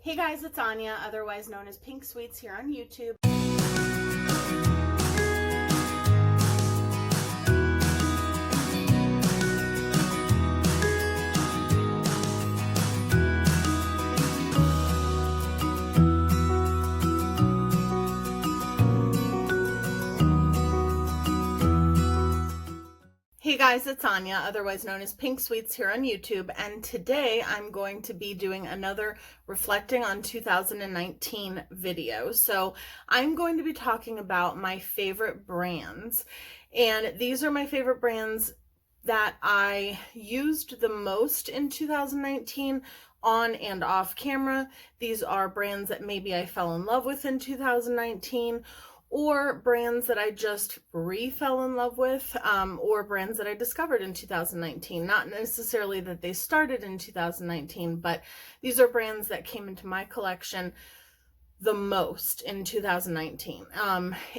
Hey guys, it's Anya, otherwise known as Pink Sweets here on YouTube. Hey guys, it's Anya, otherwise known as Pink Sweets here on YouTube, and today I'm going to be doing another reflecting on 2019 video. So I'm going to be talking about my favorite brands, and these are my favorite brands that I used the most in 2019 on and off camera. These are brands that maybe I fell in love with in 2019, or brands that I just fell in love with, or brands that I discovered in 2019. Not necessarily that they started in 2019, but these are brands that came into my collection the most in 2019.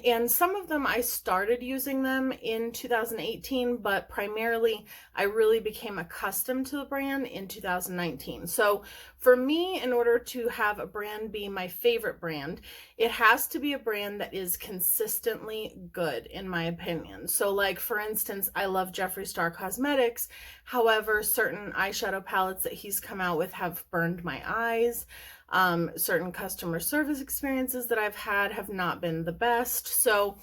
And some of them I started using them in 2018, but primarily I really became accustomed to the brand in 2019. So for me, in order to have a brand be my favorite brand, it has to be a brand that is consistently good, in my opinion. So like, for instance, I love Jeffree Star Cosmetics. However, certain eyeshadow palettes that he's come out with have burned my eyes. Certain customer service experiences that I've had have not been the best. So,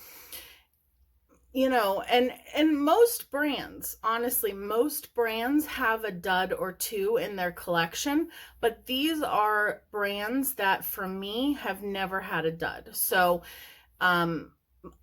you know, and most brands, honestly, most brands have a dud or two in their collection, but these are brands that for me have never had a dud. So,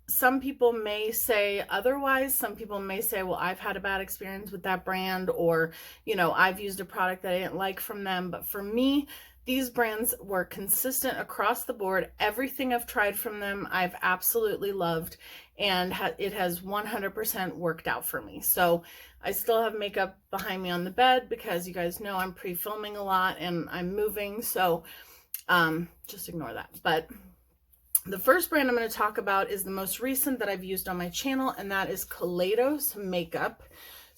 some people may say otherwise. Some people may say, well, I've had a bad experience with that brand, or, you know, I've used a product that I didn't like from them. But for me, these brands were consistent across the board. Everything I've tried from them, I've absolutely loved, and it has 100% worked out for me. So I still have makeup behind me on the bed because you guys know I'm pre-filming a lot and I'm moving. So just ignore that. But the first brand I'm going to talk about is the most recent that I've used on my channel, and that is Kaleidos Makeup.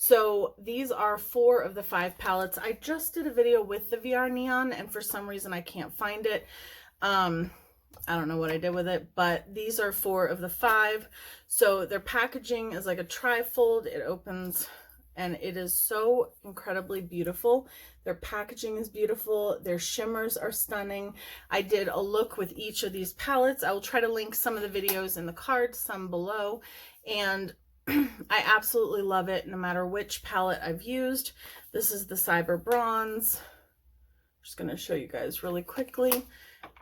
So these are 4 of the 5 palettes. I just did a video with the VR Neon, and for some reason I can't find it. I don't know what I did with it, but these are 4 of the 5. So their packaging is like a trifold. It opens and it is so incredibly beautiful. Their packaging is beautiful. Their shimmers are stunning. I did a look with each of these palettes. I will try to link some of the videos in the cards, some below. And I absolutely love it no matter which palette I've used. This is the Cyber Bronze. I'm just going to show you guys really quickly.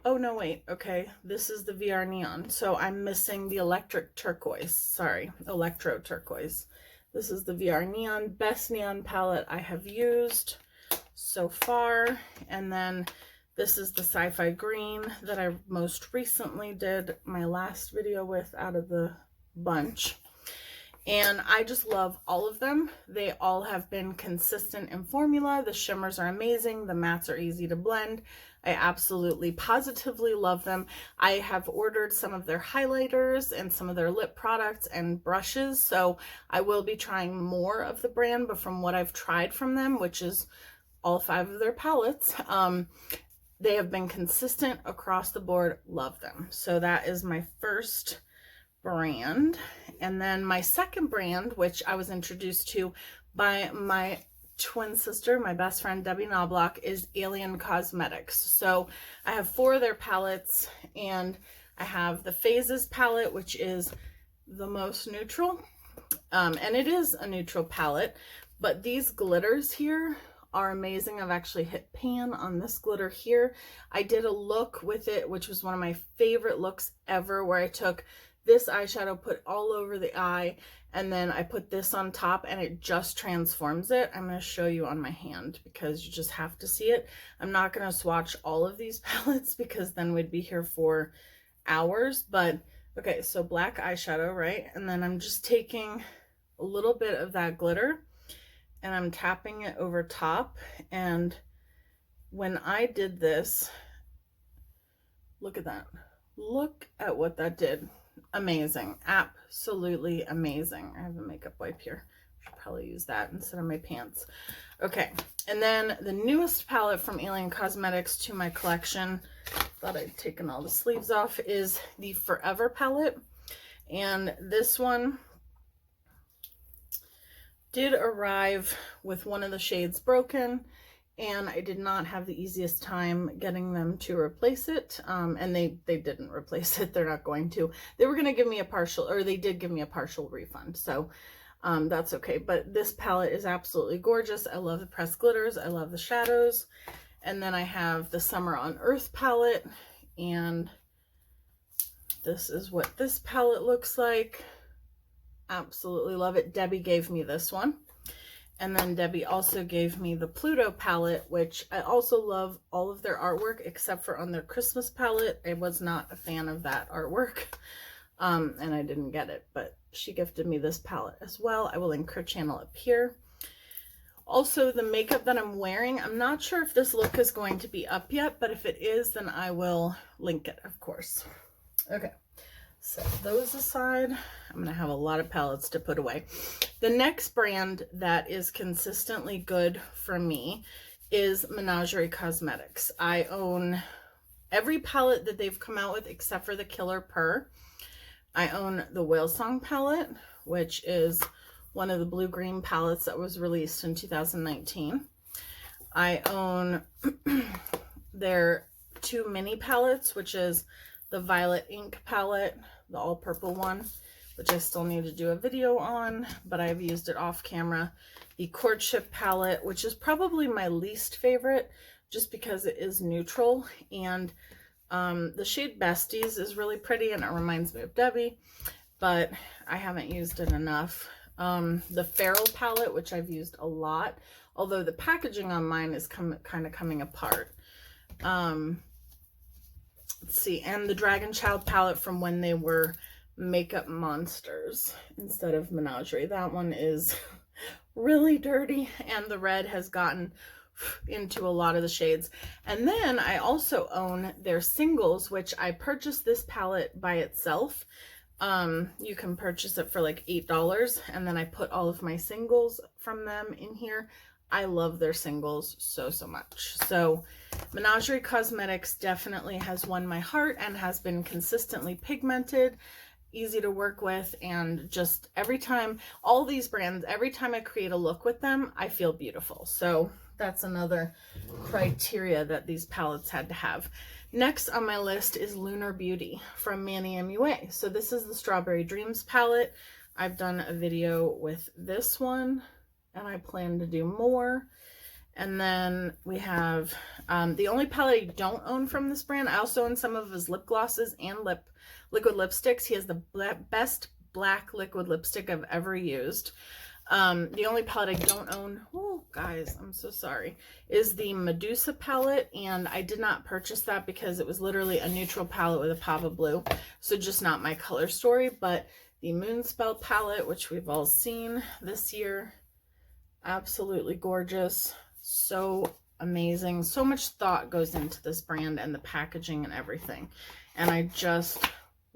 Oh, no, wait. Okay, this is the VR Neon. So I'm missing the Electric Turquoise. Sorry, Electro Turquoise. This is the VR Neon, best neon palette I have used so far. And then this is the Sci-Fi Green that I most recently did my last video with out of the bunch. And I just love all of them. They all have been consistent in formula. The shimmers are amazing. The mattes are easy to blend. I absolutely positively love them. I have ordered some of their highlighters and some of their lip products and brushes. So I will be trying more of the brand, but from what I've tried from them, which is all 5 of their palettes, they have been consistent across the board. Love them. So that is my first brand. And then my second brand, which I was introduced to by my twin sister, my best friend Debbie Knoblauch, is Ealing Cosmetics. So I have 4 of their palettes, and I have the Phases palette, which is the most neutral, and it is a neutral palette, but these glitters here are amazing. I've actually hit pan on this glitter here. I did a look with it, which was one of my favorite looks ever, where I took this eyeshadow, put all over the eye, and then I put this on top, and it just transforms it. I'm going to show you on my hand because you just have to see it. I'm not going to swatch all of these palettes because then we'd be here for hours. But okay, so black eyeshadow, right? And then I'm just taking a little bit of that glitter and I'm tapping it over top. And when I did this, look at that. Look at what that did. Amazing. Absolutely amazing. I have a makeup wipe here. Should probably use that instead of my pants. Okay, and then the newest palette from Ealing Cosmetics to my collection, thought I'd taken all the sleeves off, is the Forever palette. And this one did arrive with one of the shades broken, and I did not have the easiest time getting them to replace it. And they didn't replace it. They're not going to. They were going to give me a partial, or they did give me a partial refund. So that's okay. But this palette is absolutely gorgeous. I love the pressed glitters. I love the shadows. And then I have the Summer on Earth palette, and this is what this palette looks like. Absolutely love it. Debbie gave me this one. And then Debbie also gave me the Pluto palette, which I also love all of their artwork except for on their Christmas palette. I was not a fan of that artwork, and I didn't get it, but she gifted me this palette as well. I will link her channel up here. Also, the makeup that I'm wearing, I'm not sure if this look is going to be up yet, but if it is, then I will link it, of course. Okay. Set those aside. I'm going to have a lot of palettes to put away. The next brand that is consistently good for me is Menagerie Cosmetics. I own every palette that they've come out with except for the Killer Purr. I own the Whale Song palette, which is one of the blue-green palettes that was released in 2019. I own their two mini palettes, which is the Violet Ink palette, the all purple one, which I still need to do a video on, but I've used it off camera. The Courtship palette, which is probably my least favorite just because it is neutral, and the shade Besties is really pretty and it reminds me of Debbie, but I haven't used it enough. The Feral palette, which I've used a lot, although the packaging on mine is kind of coming apart. Let's see, and the Dragon Child palette from when they were Makeup Monsters instead of Menagerie. That one is really dirty, and the red has gotten into a lot of the shades. And then I also own their singles, which I purchased this palette by itself. You can purchase it for like $8, and then I put all of my singles from them in here. I love their singles so much. So Menagerie Cosmetics definitely has won my heart and has been consistently pigmented, easy to work with, and just every time, all these brands, every time I create a look with them, I feel beautiful. So that's another criteria that these palettes had to have. Next on my list is Lunar Beauty from Manny MUA. So this is the Strawberry Dreams palette. I've done a video with this one, and I plan to do more. And then we have the only palette I don't own from this brand. I also own some of his lip glosses and liquid lipsticks. He has the best black liquid lipstick I've ever used. The only palette I don't own, oh guys, I'm so sorry, is the Medusa palette, and I did not purchase that because it was literally a neutral palette with a pop of blue, so just not my color story. But the Moonspell palette, which we've all seen this year, absolutely gorgeous, so amazing. So much thought goes into this brand and the packaging and everything, and I just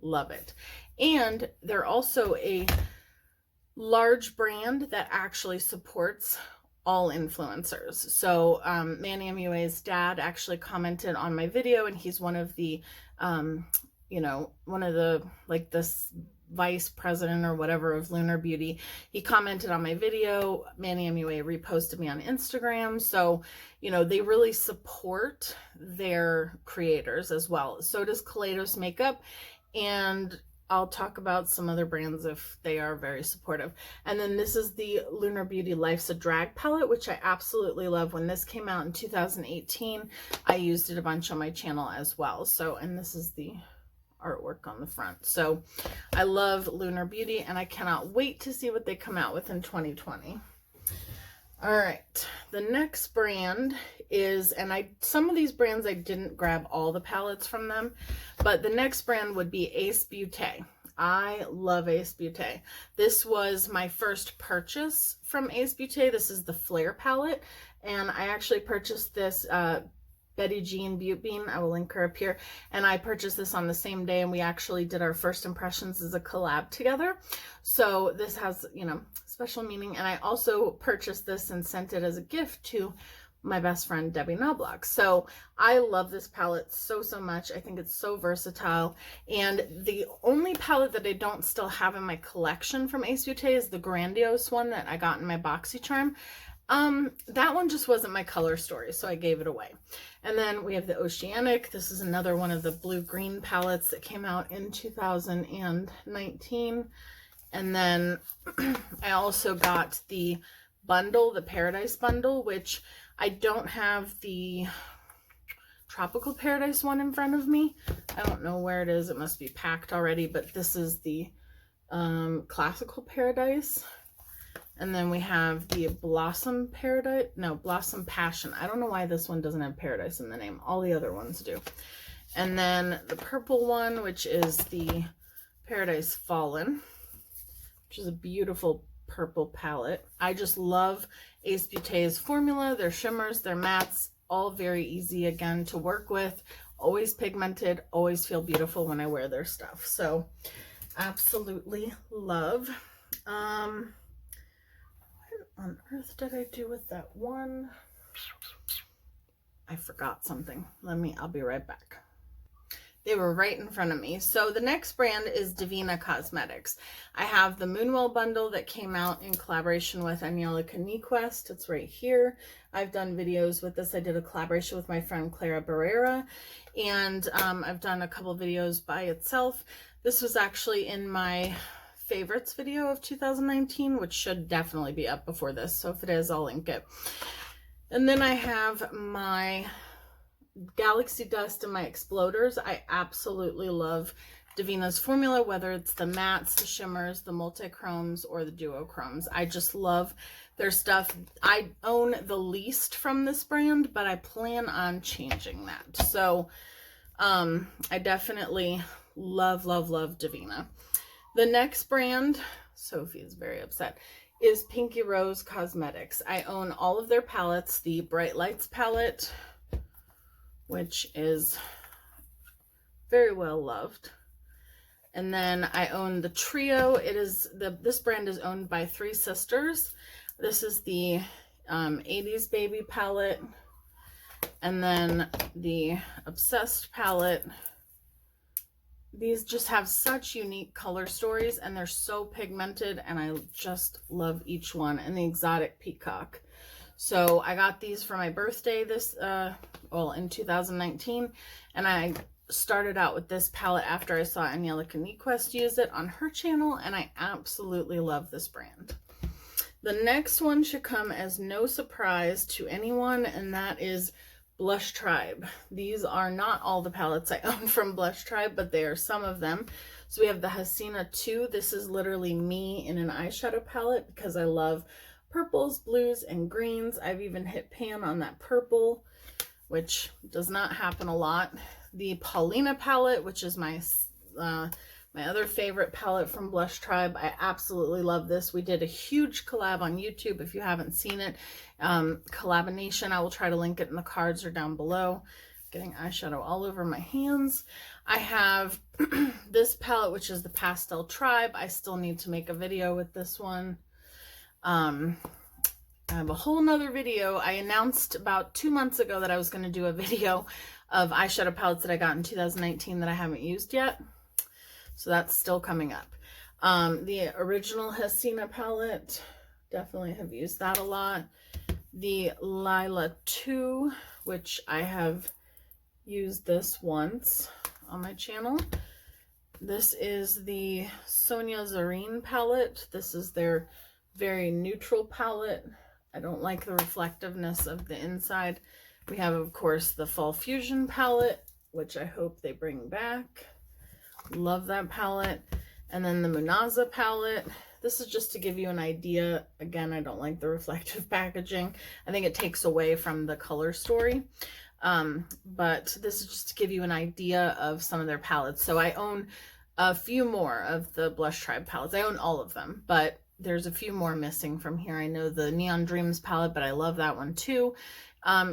love it. And they're also a large brand that actually supports all influencers. So Manny MUA's dad actually commented on my video, and he's one of the one of the, like, this vice president or whatever of Lunar Beauty. He commented on my video. Manny MUA reposted me on Instagram. So, they really support their creators as well. So does Kaleidos Makeup, and I'll talk about some other brands if they are very supportive. And then this is the Lunar Beauty Life's a Drag palette, which I absolutely love. When this came out in 2018, I used it a bunch on my channel as well. So, and this is the artwork on the front. So I love Lunar Beauty, and I cannot wait to see what they come out with in 2020. All right, the next brand is, and some of these brands I didn't grab all the palettes from them, but the next brand would be Ace Beautē. I love Ace Beautē. This was my first purchase from Ace Beautē. This is the Flare palette, and I actually purchased this Betty Jean Butte Bean. I will link her up here. And I purchased this on the same day, and we actually did our first impressions as a collab together. So this has, it's special meaning. And I also purchased this and sent it as a gift to my best friend Debbie Knoblauch. So I love this palette so much. I think it's so versatile. And the only palette that I don't still have in my collection from Ace Beauté is the Grandiose one that I got in my BoxyCharm. That one just wasn't my color story, so I gave it away. And then we have the Oceanic. This is another one of the blue-green palettes that came out in 2019. And then I also got the bundle, the Paradise bundle, which I don't have the Tropical Paradise one in front of me. I don't know where it is. It must be packed already, but this is the Classical Paradise. And then we have the Blossom Paradise. No, Blossom Passion. I don't know why this one doesn't have Paradise in the name. All the other ones do. And then the purple one, which is the Paradise Fallen, which is a beautiful purple palette. I just love Ace Beauté's formula, their shimmers, their mattes, all very easy again to work with, always pigmented, always feel beautiful when I wear their stuff. So absolutely love. What on earth did I do with that one? I forgot something. I'll be right back. They were right in front of me. So the next brand is Devinah Cosmetics. I have the Moonwell bundle that came out in collaboration with Angelica Nyquist. It's right here. I've done videos with this. I did a collaboration with my friend Clara Barrera, and I've done a couple videos by itself. This was actually in my favorites video of 2019, which should definitely be up before this. So if it is, I'll link it. And then I have my Galaxy Dust and my Exploders. I absolutely love Davina's formula, whether it's the mattes, the shimmers, the multi-chromes, or the duochromes. I just love their stuff. I own the least from this brand, but I plan on changing that. So I definitely love Davina. The next brand, Sophie is very upset, is Pinky Rose Cosmetics. I own all of their palettes, the Bright Lights palette, which is very well loved. And then I own the Trio. This brand is owned by three sisters. This is the 80s Baby palette, and then the Obsessed palette. These just have such unique color stories, and they're so pigmented, and I just love each one. And the Exotic Peacock. So I got these for my birthday in 2019, and I started out with this palette after I saw Angelica Nyquist use it on her channel, and I absolutely love this brand. The next one should come as no surprise to anyone, and that is Blush Tribe. These are not all the palettes I own from Blush Tribe, but they are some of them. So we have the Hasina 2. This is literally me in an eyeshadow palette because I love purples, blues, and greens. I've even hit pan on that purple, which does not happen a lot. The Paulina palette, which is my other favorite palette from Blush Tribe. I absolutely love this. We did a huge collab on YouTube. If you haven't seen it, Collabination, I will try to link it in the cards or down below. Getting eyeshadow all over my hands. I have this palette, which is the Pastel Tribe. I still need to make a video with this one. I have a whole nother video. I announced about 2 months ago that I was going to do a video of eyeshadow palettes that I got in 2019 that I haven't used yet. So that's still coming up. The original Hasina palette, definitely have used that a lot. The Lila 2, which I have used this once on my channel. This is the Sonia Zareen palette. This is their very neutral palette. I don't like the reflectiveness of the inside. We have, of course, the Fall Fusion palette, which I hope they bring back. Love that palette. And then the Munaza palette. This is just to give you an idea. Again, I don't like the reflective packaging. I think it takes away from the color story. But this is just to give you an idea of some of their palettes. So I own a few more of the Blush Tribe palettes. I own all of them, but there's a few more missing from here. I know the Neon Dreams palette, but I love that one too,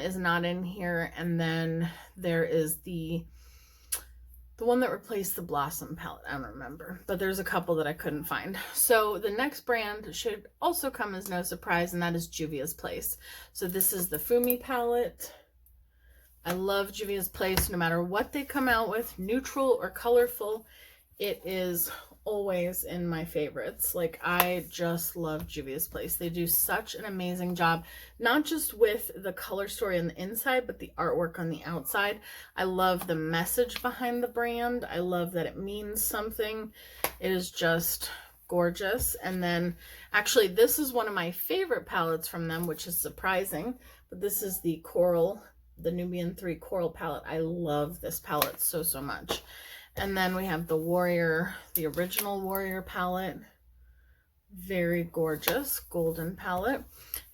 is not in here. And then there is the The one that replaced the Blossom palette, I don't remember, but there's a couple that I couldn't find. So the next brand should also come as no surprise, and that is Juvia's Place. So this is the Fumi palette. I love Juvia's Place no matter what they come out with, neutral or colorful. It is always in my favorites. Like, I just love Juvia's Place. They do such an amazing job, not just with the color story on the inside, but the artwork on the outside. I love the message behind the brand. I love that it means something. It is just gorgeous. And then actually this is one of my favorite palettes from them, which is surprising, but this is the Coral, the Nubian 3 Coral palette. I love this palette so much. And then we have the Warrior, the original Warrior palette. Very gorgeous golden palette.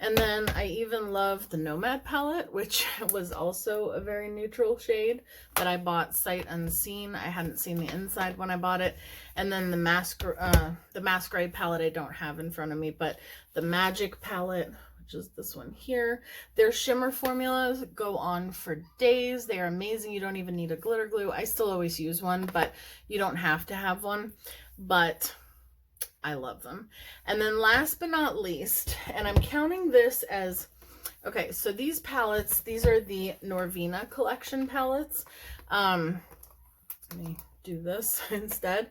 And then I even love the Nomad palette, which was also a very neutral shade that I bought sight unseen. I hadn't seen the inside when I bought it. And then the Masquerade palette I don't have in front of me, but the Magic palette, which is this one here. Their shimmer formulas go on for days. They are amazing. You don't even need a glitter glue. I still always use one, but you don't have to have one. But I love them. And then last but not least, and I'm counting this as, okay, so these palettes, these are the Norvina collection palettes. Let me do this instead.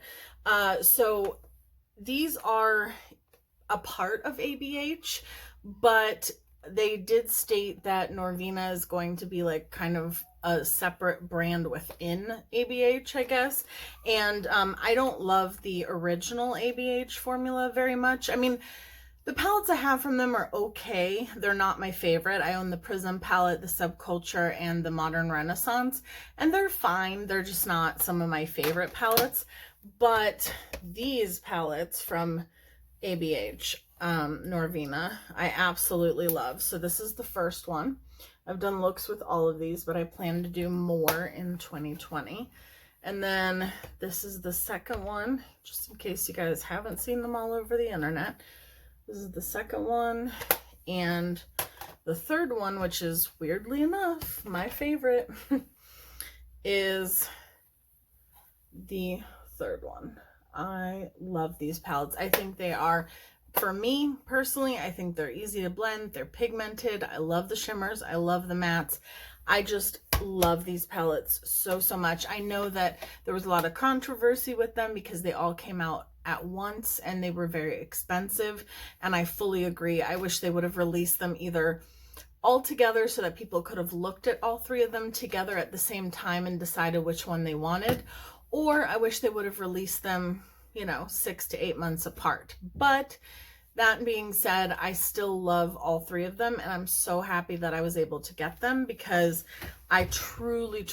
So these are a part of ABH, but they did state that Norvina is going to be like kind of a separate brand within ABH, I guess. And I don't love the original ABH formula very much. I mean, the palettes I have from them are okay. They're not my favorite. I own the Prism palette, the Subculture, and the Modern Renaissance, and they're fine. They're just not some of my favorite palettes. But these palettes from ABH, Norvina, I absolutely love. So this is the first one. I've done looks with all of these, but I plan to do more in 2020. And then this is the second one, just in case you guys haven't seen them all over the internet. This is the second one. And the third one, which is weirdly enough my favorite, is the third one. I love these palettes. I think they are, for me personally, I think they're easy to blend. They're pigmented. I love the shimmers. I love the mattes. I just love these palettes so much. I know that there was a lot of controversy with them because they all came out at once and they were very expensive, and I fully agree. I wish they would have released them either all together so that people could have looked at all three of them together at the same time and decided which one they wanted, or I wish they would have released them, you know, 6 to 8 months apart. But that being said, I still love all three of them, and I'm so happy that I was able to get them because I truly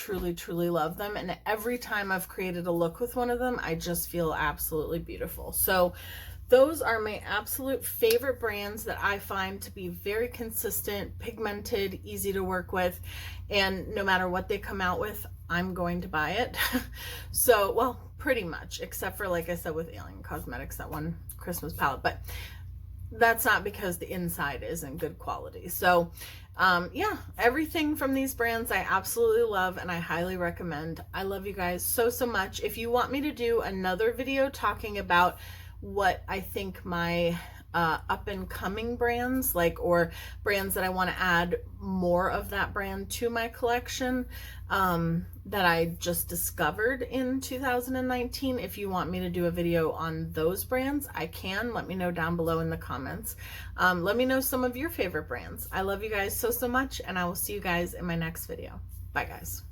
love them. And every time I've created a look with one of them, I just feel absolutely beautiful. So those are my absolute favorite brands that I find to be very consistent, pigmented, easy to work with, and no matter what they come out with, I'm going to buy it. So, well, pretty much, except for, like I said, with Ealing Cosmetics, that one Christmas palette, but that's not because the inside isn't good quality. So yeah, everything from these brands I absolutely love and I highly recommend. I love you guys so much. If you want me to do another video talking about what I think my up and coming brands, like, or brands that I want to add more of that brand to my collection, that I just discovered in 2019. If you want me to do a video on those brands, I can. Let me know down below in the comments. Let me know some of your favorite brands. I love you guys so much, and I will see you guys in my next video. Bye guys.